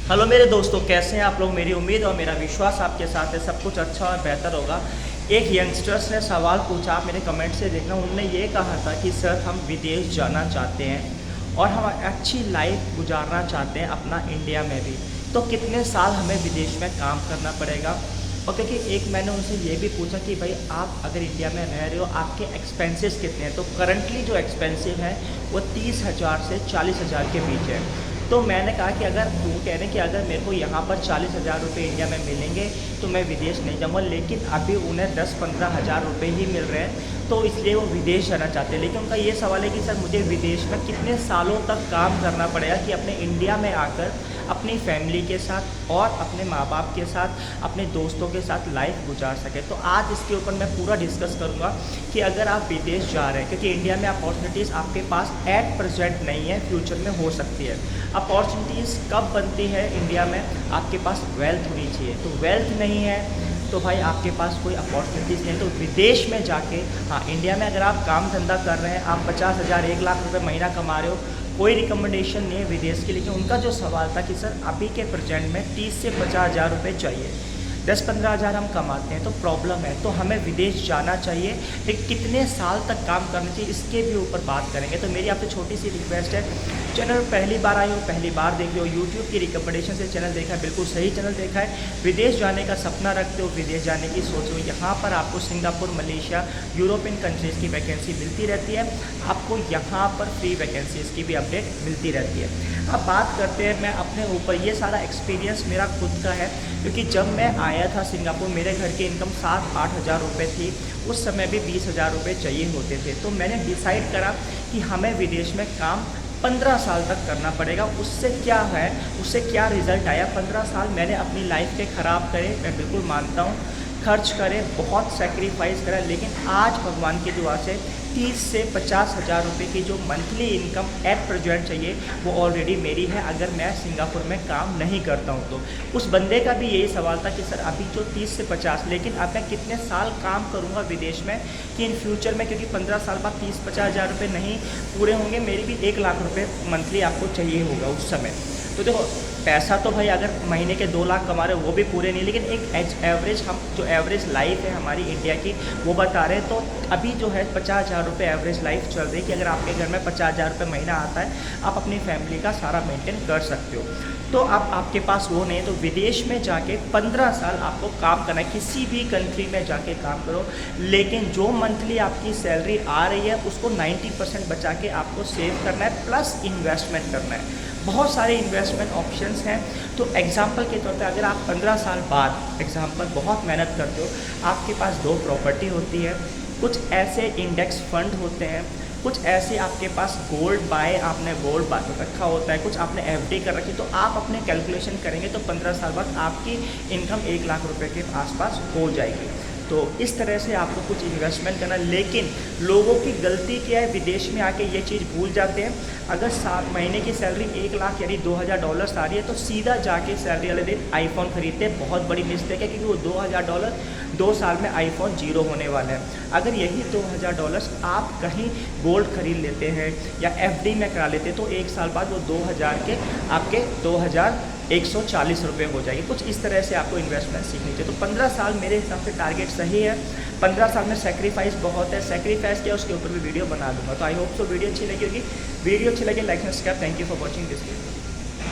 Hello मेरे दोस्तों, कैसे हैं आप लोग। मेरी उम्मीद और मेरा विश्वास आपके साथ है सब कुछ अच्छा और बेहतर होगा। एक यंगस्टर्स ने सवाल पूछा, आप मेरे कमेंट से देखना। उन्होंने ये कहा था कि सर हम विदेश जाना चाहते हैं और हम अच्छी लाइफ गुजारना चाहते हैं अपना इंडिया में भी, तो कितने साल हमें विदेश में काम करना पड़ेगा। और क्योंकि एक मैंने उनसे ये भी पूछा कि भाई आप अगर इंडिया में रह रहे हो आपके एक्सपेंसेस कितने हैं, तो करंटली जो एक्सपेंसिव है वो 30,000 से 40,000 के बीच है। तो मैंने कहा कि अगर वो कह रहे हैं कि अगर मेरे को यहाँ पर 40,000 रुपये इंडिया में मिलेंगे तो मैं विदेश नहीं जाऊँगा, लेकिन अभी उन्हें 10-15 हज़ार रुपये ही मिल रहे हैं, तो इसलिए वो विदेश जाना चाहते हैं। लेकिन उनका ये सवाल है कि सर मुझे विदेश में कितने सालों तक काम करना पड़ेगा कि अपने इंडिया में आकर अपनी फैमिली के साथ और अपने माँ बाप के साथ, अपने दोस्तों के साथ लाइफ गुजार सके। तो आज इसके ऊपर मैं पूरा डिस्कस करूँगा कि अगर आप विदेश जा रहे हैं, क्योंकि इंडिया में अपॉर्चुनिटीज़ आपके पास एट प्रेजेंट नहीं है, फ्यूचर में हो सकती है। अपॉर्चुनिटीज़ कब बनती है इंडिया में, आपके पास वेल्थ होनी चाहिए। तो वेल्थ नहीं है तो भाई आपके पास कोई अपॉर्चुनिटीज़ नहीं है। तो विदेश में जाके, हाँ इंडिया में अगर आप काम धंधा कर रहे हैं, आप 50,000 1 लाख रुपए महीना कमा रहे हो, कोई रिकमेंडेशन नहीं है विदेश के लिए। लेकिन उनका जो सवाल था कि सर अभी के प्रेजेंट में 30 से 50,000 रुपये चाहिए, 10-15 हज़ार हम कमाते हैं, तो प्रॉब्लम है। तो हमें विदेश जाना चाहिए, लेकिन कितने साल तक काम करना चाहिए इसके भी ऊपर बात करेंगे। तो मेरी आपसे छोटी सी रिक्वेस्ट है, चैनल पहली बार आए हो, पहली बार देख रहे हो, यूट्यूब की रिकमेंडेशन से चैनल देखा है, बिल्कुल सही चैनल देखा है। विदेश जाने का सपना रखते हो, विदेश जाने की सोच हो, यहाँ पर आपको सिंगापुर, मलेशिया, यूरोपियन कंट्रीज़ की वैकेंसी मिलती रहती है। आपको यहाँ पर फ्री वैकेंसीज़ की भी अपडेट मिलती रहती है। अब बात करते हैं, मैं अपने ऊपर, ये सारा एक्सपीरियंस मेरा खुद का है, क्योंकि जब मैं आया था सिंगापुर, मेरे घर की इनकम 7-8 हज़ार रुपये थी। उस समय भी 20,000 रुपये चाहिए होते थे। तो मैंने डिसाइड करा कि हमें विदेश में काम 15 साल तक करना पड़ेगा। उससे क्या है, उससे क्या रिज़ल्ट आया, 15 साल मैंने अपनी लाइफ के ख़राब करे, मैं बिल्कुल मानता हूँ, खर्च करें, बहुत सेक्रीफाइस करा, लेकिन आज भगवान की दुआ से 30 से 50 हज़ार रुपये की जो मंथली इनकम एट प्रेजेंट चाहिए वो ऑलरेडी मेरी है, अगर मैं सिंगापुर में काम नहीं करता हूँ तो। उस बंदे का भी यही सवाल था कि सर अभी जो 30 से 50, लेकिन अब मैं कितने साल काम करूँगा विदेश में कि इन फ्यूचर में, क्योंकि 15 साल बाद 30-50 हज़ार रुपये नहीं पूरे होंगे, मेरी भी 1 लाख रुपये मंथली आपको चाहिए होगा उस समय। तो देखो, पैसा तो भाई अगर महीने के 2 लाख कमा रहे हो वो भी पूरे नहीं, लेकिन एक एवरेज, हम जो एवरेज लाइफ है हमारी इंडिया की वो बता रहे हैं। तो अभी जो है 50,000 रुपये एवरेज लाइफ चल रही है कि अगर आपके घर में 50,000 रुपये महीना आता है, आप अपनी फैमिली का सारा मेंटेन कर सकते हो। तो अब आपके पास वो नहीं है, तो विदेश में जाके 15 साल आपको काम करना है, किसी भी कंट्री में जाके काम करो, लेकिन जो मंथली आपकी सैलरी आ रही है उसको 90% बचा के आपको सेव करना है, प्लस इन्वेस्टमेंट करना है। बहुत सारे इन्वेस्टमेंट ऑप्शंस हैं। तो एग्जांपल के तौर पे अगर आप 15 साल बाद, एग्जांपल बहुत मेहनत करते हो, आपके पास 2 प्रॉपर्टी होती है, कुछ ऐसे इंडेक्स फंड होते हैं, कुछ ऐसे आपके पास गोल्ड बाय, आपने गोल्ड रखा होता है, कुछ आपने एफडी कर रखी, तो आप अपने कैलकुलेशन करेंगे तो 15 साल बाद आपकी इनकम 1 लाख रुपए के आसपास हो जाएगी। तो इस तरह से आपको कुछ इन्वेस्टमेंट करना। लेकिन लोगों की गलती क्या है, विदेश में आके ये चीज़ भूल जाते हैं। अगर 7 महीने की सैलरी 1 लाख यानी $2,000 आ रही है, तो सीधा जाके सैलरी वाले दिन आईफोन खरीदते हैं। बहुत बड़ी मिस्टेक है, क्योंकि वो $2,000 2 साल में आईफोन 0 होने वाला है। अगर यही $2,000 आप कहीं गोल्ड खरीद लेते हैं या एफडी में करा लेते हैं, तो 1 साल बाद वो 2,000 के आपके 2,140 रुपये हो जाएगी। कुछ इस तरह से आपको इन्वेस्टमेंट सीखनी चाहिए। तो 15 साल मेरे हिसाब से टारगेट सही है। 15 साल में सेक्रीफाइस बहुत है, सेक्रीफाइस क्या उसके ऊपर भी वीडियो बना दूंगा। तो आई होप सो वीडियो अच्छी लगी होगी। वीडियो अच्छी लगे like and subscribe. Thank you for watching this video.